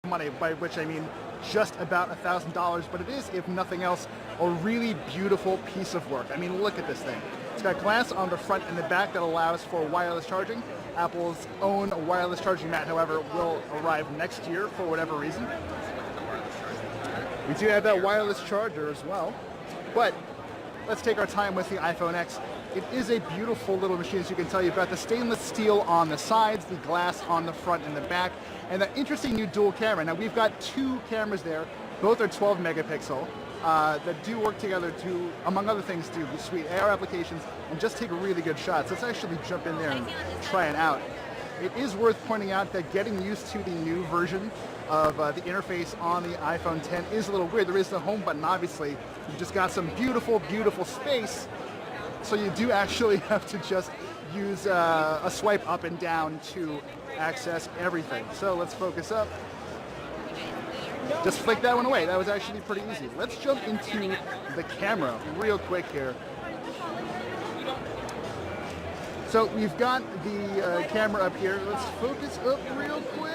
money, by which I mean just about $1,000, but it is, if nothing else, a really beautiful piece of work. I mean, look at this thing. It's got glass on the front and the back that allows for wireless charging. Apple's own wireless charging mat, however, will arrive next year for whatever reason. We do have that wireless charger as well, but let's take our time with the iPhone X. It is a beautiful little machine, as you can tell. You've got the stainless steel on the sides, the glass on the front and the back, and that interesting new dual camera. Now we've got two cameras there. Both are 12 megapixel that do work together to, among other things, do sweet AR applications and just take really good shots. Let's actually jump in there and try it out. It is worth pointing out that getting used to the new version of the interface on the iPhone X is a little weird. There is the home button, obviously. You've just got some beautiful, beautiful space. So you do actually have to just use a swipe up and down to access everything. So let's focus up. Just flick that one away. That was actually pretty easy. Let's jump into the camera real quick here. So we've got the camera up here. Let's focus up real quick.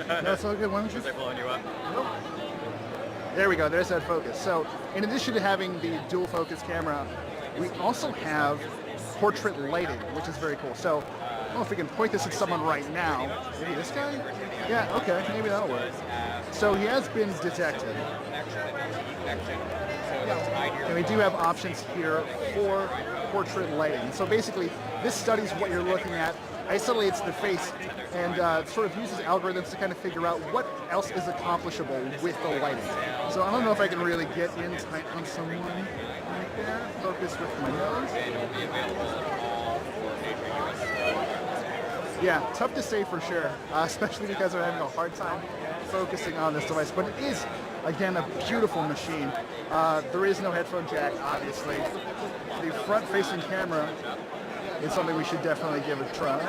That's all good. Why don't you? Was I blowing you up? Nope. There we go. There's that focus. So in addition to having the dual focus camera, we also have portrait lighting, which is very cool. So I don't know if we can point this at someone right now. Maybe this guy? Yeah, okay. Maybe that'll work. So he has been detected. And we do have options here for portrait lighting. So basically, this studies what you're looking at, isolates the face, and sort of uses algorithms to kind of figure out what else is accomplishable with the lighting. So I don't know if I can really get in tight on someone right there. Focus with my nose. Yeah, tough to say for sure, especially because I'm having a hard time focusing on this device. But it is, again, a beautiful machine. There is no headphone jack, obviously. The front-facing camera is something we should definitely give a try.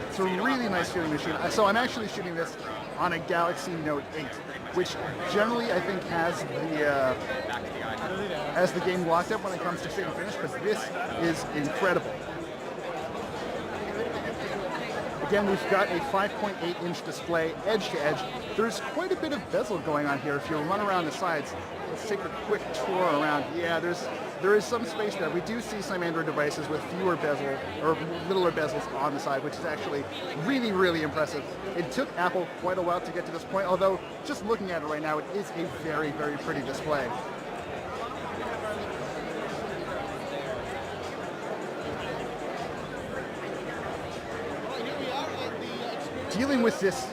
It's a really nice feeling machine. So I'm actually shooting this on a Galaxy Note 8, which generally I think has the game locked up when it comes to fit and finish, but this is incredible. Again, we've got a 5.8-inch display, edge to edge. There's quite a bit of bezel going on here. If you run around the sides, let's take a quick tour around. Yeah, there is some space there. We do see some Android devices with fewer bezel or littler bezels on the side, which is actually really, really impressive. It took Apple quite a while to get to this point, although just looking at it right now, it is a very, very pretty display. Dealing with this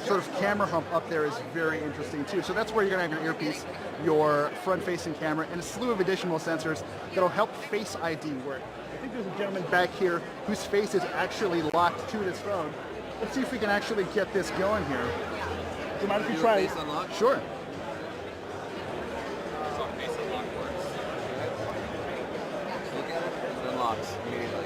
sort of camera hump up there is very interesting too. So that's where you're going to have your earpiece, your front-facing camera, and a slew of additional sensors that'll help Face ID work. I think there's a gentleman back here whose face is actually locked to this phone. Let's see if we can actually get this going here. Do you mind if you try it? Sure. Face unlock works. Look at it. It unlocks immediately.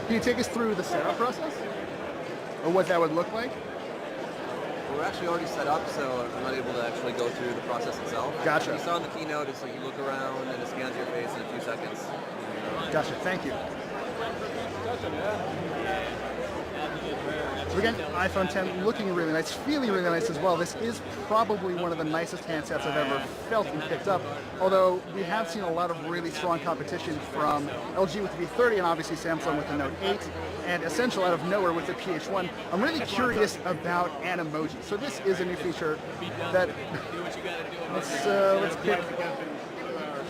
Can you take us through the setup process? Or what that would look like? We're actually already set up, so I'm not able to actually go through the process itself. Gotcha. You saw in the keynote, it's like you look around and it scans your face in a few seconds. Gotcha, thank you. So again, iPhone X looking really nice, feeling really nice as well. This is probably one of the nicest handsets I've ever felt and picked up, although we have seen a lot of really strong competition from LG with the V30 and obviously Samsung with the Note 8 and Essential out of nowhere with the PH1. I'm really curious about Animoji. So this is a new feature that, let's pick,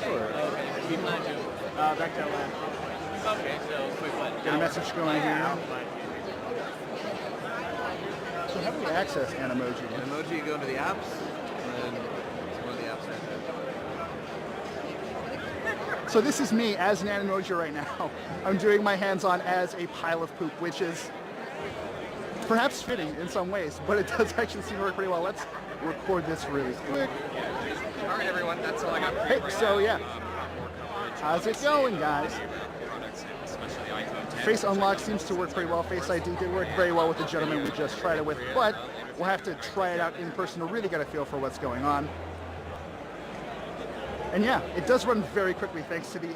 sure. Get a message going here. So how do we access Animoji? Animoji, you go into the apps, and it's one of the apps right there. So this is me as an Animoji right now. I'm doing my hands-on as a pile of poop, which is perhaps fitting in some ways, but it does actually seem to work pretty well. Let's record this really quick. All right, everyone, that's all I got for you. Hey, so yeah. How's it going, guys? Especially the iPhone 10. Face unlock seems to work pretty well. Face ID did work very well with the gentleman we just tried it with, but we'll have to try it out in person to really get a feel for what's going on. And yeah, it does run very quickly thanks to the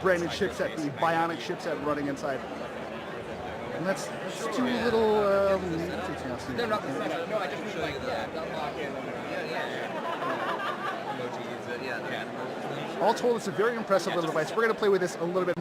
branded chipset, the Bionic chipset running inside. And that's two little. No, not the setup. No, I just mean like unlock it. Emojis, yeah. All told, it's a very impressive little device. We're going to play with this a little bit